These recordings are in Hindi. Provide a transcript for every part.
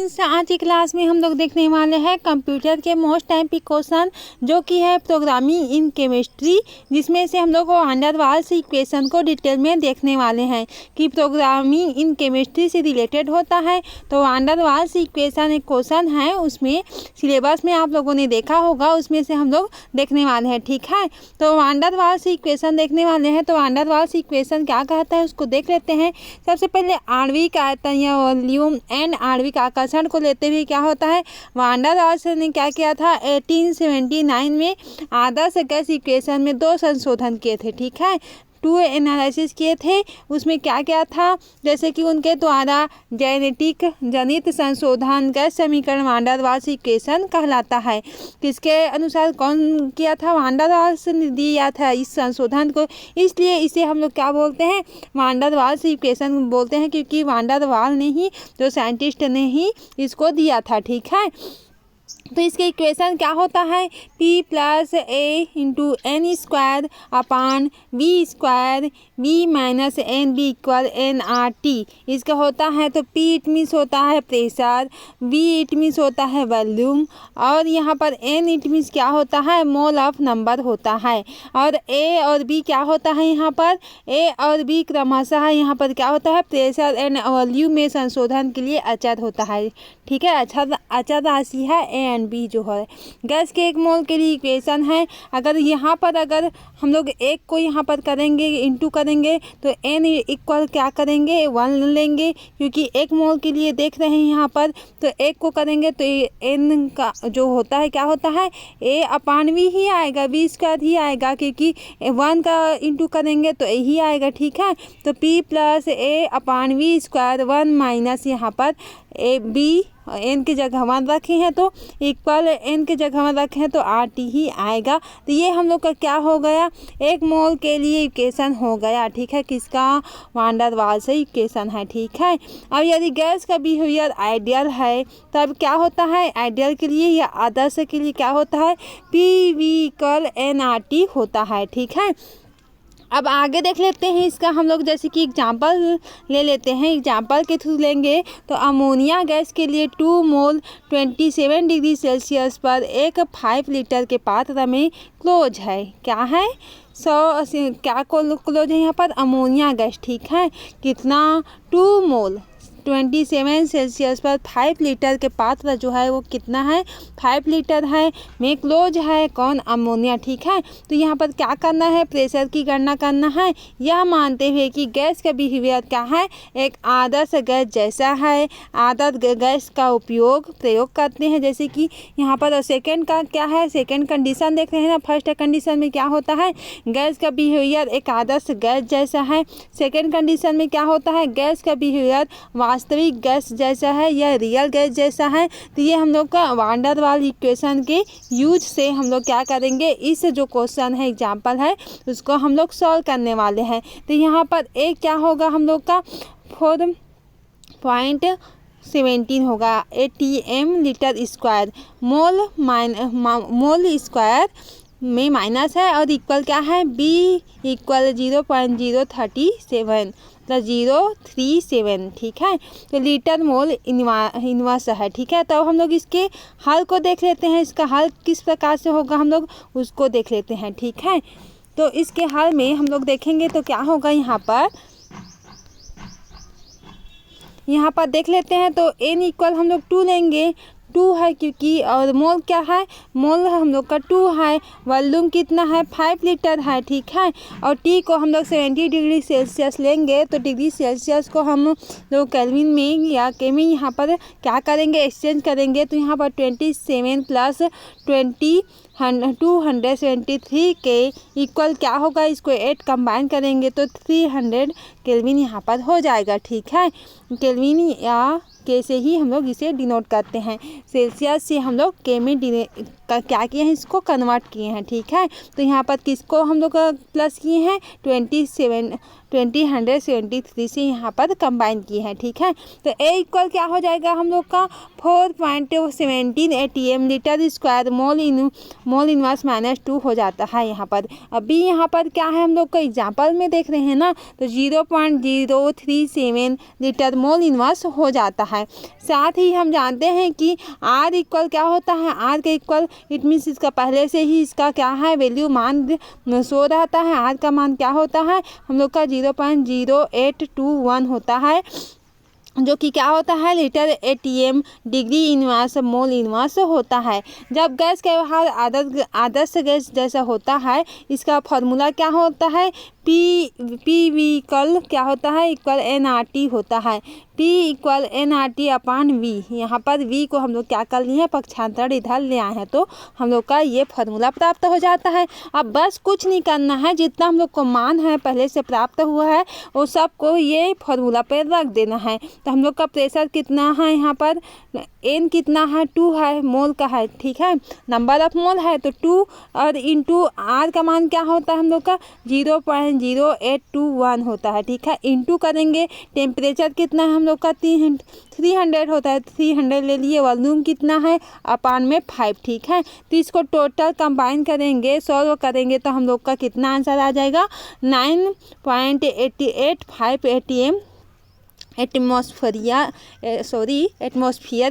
फ्रेंड्स, आज की क्लास में हम लोग देखने वाले हैं कंप्यूटर के मोस्ट टाइपिक क्वेश्चन जो कि है प्रोग्रामिंग इन केमिस्ट्री, जिसमें से हम लोग वान डेर वाल्स इक्वेशन को डिटेल में देखने वाले हैं कि प्रोग्रामिंग इन केमिस्ट्री से रिलेटेड होता है। तो वान डेर वाल्स इक्वेशन एक क्वेश्चन है, उसमें सिलेबस में आप लोगों ने देखा होगा, उसमें से हम लोग देखने वाले हैं। ठीक है, तो वान डेर वाल्स इक्वेशन देखने वाले हैं। तो वान डेर वाल्स इक्वेशन क्या कहता है उसको देख लेते हैं। सबसे पहले आणविक आयतन या वॉल्यूम एंड आणविक आकर्षण को लेते हुए क्या होता है, वान डेर वाल्स ने क्या किया था 1879 में आदर्श गैस इक्वेशन में 2 संशोधन किए थे। ठीक है, 2 एनालिसिस किए थे। उसमें क्या क्या था, जैसे कि उनके द्वारा जेनेटिक जनित संशोधन गैस समीकरण वान डेर वाल्स इक्वेशन कहलाता है। किसके अनुसार कौन किया था, वान डेर वाल्स ने दिया था इस संशोधन को, इसलिए इसे हम लोग क्या बोलते हैं, वान डेर वाल्स इक्वेशन बोलते हैं, क्योंकि वान डेर वाल ने ही, जो साइंटिस्ट ने ही इसको दिया था। ठीक है, तो इसके इक्वेशन क्या होता है, P + A × n² upon V² V - NB = nRT इसका होता है। तो P इट मीन्स होता है प्रेशर, V इट मीन्स होता है वॉल्यूम, और यहाँ पर N इट मीन्स क्या होता है, मोल ऑफ नंबर होता है, और A और B क्या होता है, यहाँ पर A और B क्रमशः यहाँ पर क्या होता है, प्रेशर एंड वॉल्यूम में संशोधन के लिए अचर होता है। ठीक है, अचर राशि है A एंड B जो है। गैस के 1 मोल के लिए इक्वेशन है, अगर यहाँ पर अगर हम लोग 1 को यहाँ पर करेंगे इंटू करेंगे तो n इक्वल क्या करेंगे 1 लेंगे, क्योंकि 1 मोल के लिए देख रहे हैं यहाँ पर, तो 1 को करेंगे तो n का जो होता है क्या होता है, a अपान v ही आएगा, v² ही आएगा, क्योंकि 1 का इंटू करेंगे तो यही आएगा। ठीक है, तो P + A upon v² 1 minus यहाँ पर ए बी n की जगह 1 रखे हैं तो इक्वल n की जगह 1 रखे हैं तो RT ही आएगा। तो ये हम लोग का क्या हो गया, 1 मोल के लिए इक्वेशन हो गया। ठीक है, किसका, वान डेर वाल्स इक्वेशन है। ठीक है, अब यदि गैस का बिहेवियर आइडियल है तब क्या होता है, आइडियल के लिए या आदर्श के लिए क्या होता है, PV = nRT होता है। ठीक है, अब आगे देख लेते हैं इसका हम लोग, जैसे कि एग्जांपल ले लेते हैं, एग्जांपल के थ्रू लेंगे। तो अमोनिया गैस के लिए 2 मोल 27 डिग्री सेल्सियस पर एक 5 लीटर के पात्र में क्लोज है। क्या है, 100 क्या क्लोज है यहाँ पर, अमोनिया गैस। ठीक है, कितना, 2 मोल 27 सेल्सियस पर 5 लीटर के पात्र जो है वो कितना है, 5 लीटर है, में क्लोज है कौन, अमोनिया। ठीक है, तो यहाँ पर क्या करना है, प्रेशर की गणना करना है, यह मानते हुए कि गैस का बिहेवियर क्या है, एक आदर्श गैस जैसा है। आदर्श गैस का प्रयोग करते हैं, जैसे कि यहाँ पर सेकेंड का क्या है, सेकेंड कंडीशन देख रहे हैं ना। फर्स्ट कंडीशन में क्या होता है, गैस का बिहेवियर एक आदर्श गैस जैसा है। सेकेंड कंडीशन में क्या होता है, गैस का बिहेवियर वास्तविक गैस जैसा है या रियल गैस जैसा है। तो ये हम लोग का वान डेर वाल्स इक्वेशन के यूज से हम लोग क्या करेंगे, इस जो क्वेश्चन है एग्जांपल है उसको हम लोग सॉल्व करने वाले हैं। तो यहाँ पर एक क्या होगा हम लोग का 4.17 होगा ATM litre square, mole square में माइनस है, और इक्वल क्या है, B = 0.037 + 037। ठीक है, तो लीटर मोल इनवर्स है। ठीक है, तो हम लोग इसके हल को देख लेते हैं, इसका हल किस प्रकार से होगा हम लोग उसको देख लेते हैं। ठीक है, तो इसके हल में हम लोग देखेंगे तो क्या होगा, यहाँ पर देख लेते हैं। तो n इक्वल हम लोग 2 लेंगे, 2 है क्योंकि, और मोल क्या है, मोल हम लोग का 2 है, वॉल्यूम कितना है, 5 लीटर है। ठीक है, और T को हम लोग 70 डिग्री सेल्सियस लेंगे, तो डिग्री सेल्सियस को हम लोग केल्विन में या के में यहाँ पर क्या करेंगे, एक्सचेंज करेंगे। तो यहाँ पर 27 + 20 273 के इक्वल क्या होगा, इसको 8 कंबाइन करेंगे तो 300 केल्विन यहाँ पर हो जाएगा। ठीक है, केल्विन या के से ही हम लोग इसे डिनोट करते हैं, सेल्सियस से हम लोग के में का क्या किए हैं, इसको कन्वर्ट किए हैं। ठीक है, तो यहाँ पर किसको हम लोग प्लस किए हैं, 173 से यहाँ पर कंबाइन किए हैं। ठीक है, तो A इक्वल क्या हो जाएगा हम लोग का 4.17 ATM litre square mole inverse -2 हो जाता है यहाँ पर। अभी यहाँ पर क्या है हम लोग का एग्जाम्पल में देख रहे हैं ना, तो 0.037 लीटर मोल इनवर्स हो जाता है। साथ ही हम जानते हैं कि R इक्वल क्या होता है, R के इक्वल इट मीन्स इसका पहले से ही इसका क्या है वैल्यू मान शो रहता है। R का मान क्या होता है हम लोग का 0.0821 होता है, जो कि क्या होता है litre ATM degree inverse mole inverse होता है। जब गैस का व्यवहार आदर्श गैस जैसा होता है, इसका फॉर्मूला क्या होता है, PV इक्वल क्या होता है इक्वल nRT होता है। P इक्वल nRT अपान V। यहाँ पर V को हम लोग क्या कर लिए हैं, पक्षांतर इधर ले आए हैं, तो हम लोग का ये फार्मूला प्राप्त हो जाता है। अब बस कुछ नहीं करना है, जितना हम लोग को मान है पहले से प्राप्त हुआ है वो सब को ये फार्मूला पे रख देना है। तो हम लोग का प्रेशर कितना है यहाँ पर, N कितना है 2 है, मोल का है। ठीक है, नंबर ऑफ मोल है तो 2 और इंटू R का मान क्या होता है हम लोग का 0.0821 होता है। ठीक है, इंटू करेंगे टेम्परेचर कितना है हम लोग का 300 होता है, 300 ले लिए। वॉल्यूम कितना है अपान में 5। ठीक है, तो इसको टोटल कंबाइन करेंगे, सॉल्व करेंगे तो हम लोग का कितना आंसर आ जाएगा 9.885 ATM एटमॉस्फेयर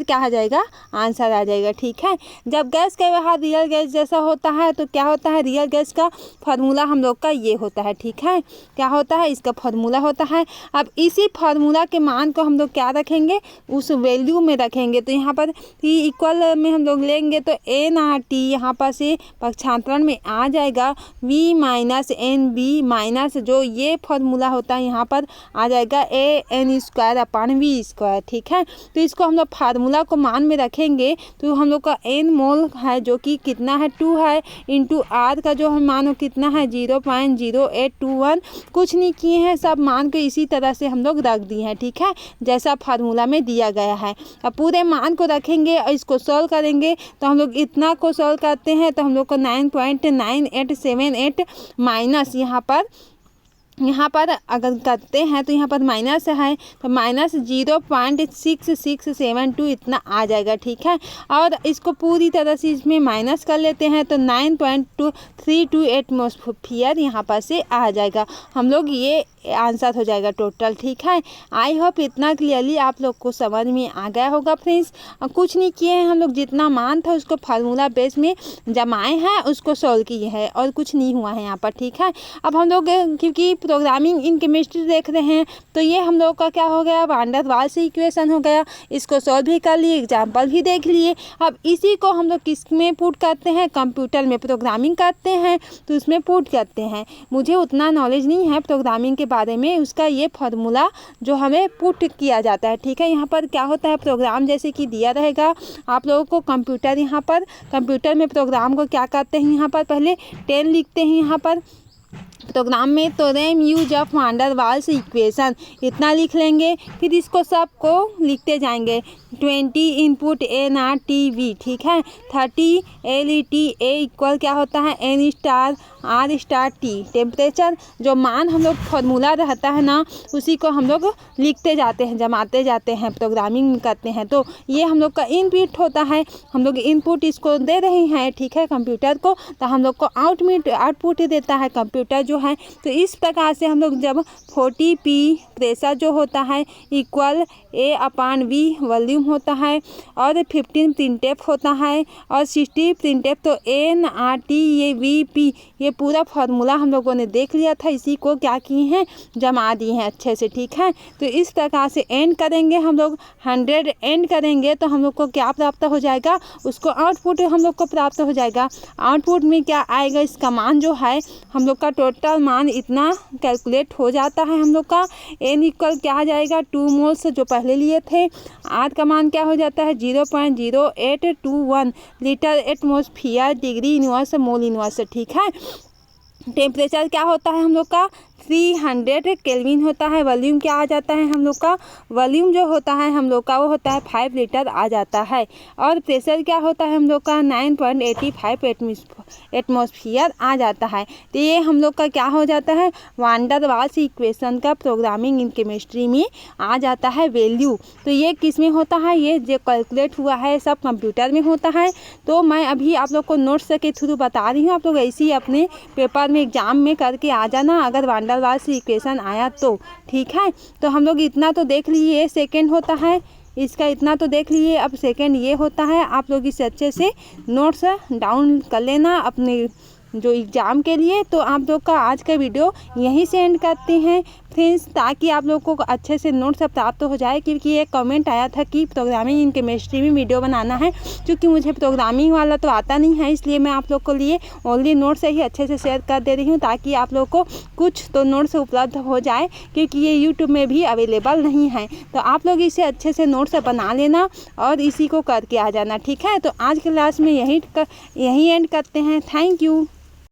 क्या आ जाएगा आंसर आ जाएगा। ठीक है, जब गैस का व्यवहार रियल गैस जैसा होता है तो क्या होता है, रियल गैस का फार्मूला हम लोग का ये होता है। ठीक है, क्या होता है इसका फार्मूला होता है। अब इसी फार्मूला के मान को हम लोग क्या रखेंगे, उस वैल्यू में रखेंगे। तो यहाँ पर P इक्वल में हम लोग लेंगे तो nRT यहाँ पर से पक्षांतरण में आ जाएगा V माइनस NB माइनस जो ये फार्मूला होता है यहाँ पर आ जाएगा AN square upon V square. ठीक है, तो इसको हम लोग फार्मूला को मान में रखेंगे तो हम लोग का N मोल है जो कि कितना है 2 है, इंटू R का जो हम मान कितना है 0.0821। कुछ नहीं किए हैं, सब मान को इसी तरह से हम लोग रख दिए हैं। ठीक है, जैसा फार्मूला में दिया गया है। अब पूरे मान को रखेंगे और इसको सॉल्व करेंगे तो हम लोग इतना को सॉल्व करते हैं तो हम लोग को 9.9878 माइनस यहाँ पर अगर करते हैं तो यहाँ पर माइनस है तो माइनस 0.6672 इतना आ जाएगा। ठीक है, और इसको पूरी तरह से इसमें माइनस कर लेते हैं तो 9.232 एटमॉस्फेयर यहाँ पर से आ जाएगा। हम लोग ये आंसर हो जाएगा टोटल। ठीक है, आई होप इतना क्लियरली आप लोग को समझ में आ गया होगा फ्रेंड्स। कुछ नहीं किए हैं हम लोग, जितना मान था उसको फार्मूला बेस में जमाए हैं, उसको सॉल्व किए हैं और कुछ नहीं हुआ है यहाँ पर। ठीक है, अब हम लोग क्योंकि प्रोग्रामिंग इन केमिस्ट्री देख रहे हैं तो ये हम लोग का क्या हो गया, वान डेर वाल्स इक्वेशन हो गया। इसको सॉल्व भी कर लिए, एग्जाम्पल भी देख लिए। अब इसी को हम लोग किस में पुट करते हैं, कंप्यूटर में प्रोग्रामिंग करते हैं तो उसमें पुट करते हैं। मुझे उतना नॉलेज नहीं है प्रोग्रामिंग के बारे में, उसका ये फार्मूला जो हमें पुट किया जाता है। ठीक है, यहाँ पर क्या होता है, प्रोग्राम जैसे कि दिया रहेगा आप लोगों को कंप्यूटर, यहाँ पर कंप्यूटर में प्रोग्राम को क्या करते हैं, यहाँ पर पहले 10 लिखते हैं यहाँ पर प्रोग्राम में, तो रैम use of van der Waals equation इतना लिख लेंगे। फिर इसको सबको लिखते जाएंगे 20 इनपुट nRT_V। ठीक है, 30 LET A इक्वल क्या होता है N star R star T। Temperature जो मान हम लोग फार्मूला रहता है ना उसी को हम लोग लिखते जाते हैं, जमाते जाते हैं, प्रोग्रामिंग करते हैं। तो ये हम लोग का इनपुट होता है, हम लोग इनपुट इसको दे रहे हैं। ठीक है, कंप्यूटर को, तो हम लोग को आउटपुट देता है कंप्यूटर जो है। तो इस प्रकार से हम लोग जब 40 P प्रेशर जो होता है equal A upon V volume होता है और 15 प्रिंटेप होता है और 60 प्रिंटेप, तो nRT ये VP ये पूरा फार्मूला हम लोगों ने देख लिया था। इसी को क्या किए हैं, जमा दिए हैं अच्छे से। ठीक है, तो इस प्रकार से एंड करेंगे हम लोग, 100 एंड करेंगे तो हम लोग को क्या प्राप्त हो जाएगा, उसको आउटपुट हम लोग को प्राप्त हो जाएगा। आउटपुट में क्या आएगा, इसका मान जो है हम लोग का टोटल मान इतना कैलकुलेट हो जाता है। हम लोग का N इक्वल क्या आ जाएगा 2 मोल्स जो पहले लिए थे। R का मान क्या हो जाता है 0.0821 litre atmosphere degree inverse mole inverse. ठीक है, टेम्परेचर क्या होता है हम लोग का 300 केल्विन होता है। वॉल्यूम क्या आ जाता है हम लोग का, वॉल्यूम जो होता है हम लोग का वो होता है 5 लीटर आ जाता है। और प्रेशर क्या होता है हम लोग का 9.85 एटमॉस्फेयर आ जाता है। तो ये हम लोग का क्या हो जाता है, वान डेर वाल्स इक्वेशन का प्रोग्रामिंग इन केमिस्ट्री में आ जाता है वैल्यू। तो ये किस में होता है, ये जो कैलकुलेट हुआ है सब कंप्यूटर में होता है। तो मैं अभी आप लोग को नोट्स के थ्रू बता रही हूँ, आप लोग ऐसे ही अपने पेपर में एग्जाम में करके आ जाना अगर वान डेर वाल्स इक्वेशन आया तो, ठीक है। तो हम लोग इतना तो देख लिए, सेकेंड होता है इसका, इतना तो देख लिए। अब सेकेंड ये होता है, आप लोग इसे अच्छे से नोट्स डाउन कर लेना अपने जो एग्ज़ाम के लिए। तो आप लोग का आज का वीडियो यहीं से एंड करते हैं फ्रेंड्स, ताकि आप लोग को अच्छे से नोट्स प्राप्त हो जाए। क्योंकि एक कमेंट आया था कि प्रोग्रामिंग इन केमिस्ट्री में वीडियो बनाना है, क्योंकि मुझे प्रोग्रामिंग वाला तो आता नहीं है, इसलिए मैं आप लोग को लिए ओनली नोट्स ही अच्छे से शेयर कर दे रही हूँ, ताकि आप लोग को कुछ तो नोट्स उपलब्ध हो जाए, क्योंकि ये यूट्यूब में भी अवेलेबल नहीं है। तो आप लोग इसे अच्छे से नोट्स बना लेना और इसी को करके आ जाना, ठीक है। तो आज के क्लास में यही एंड करते हैं। Thank you.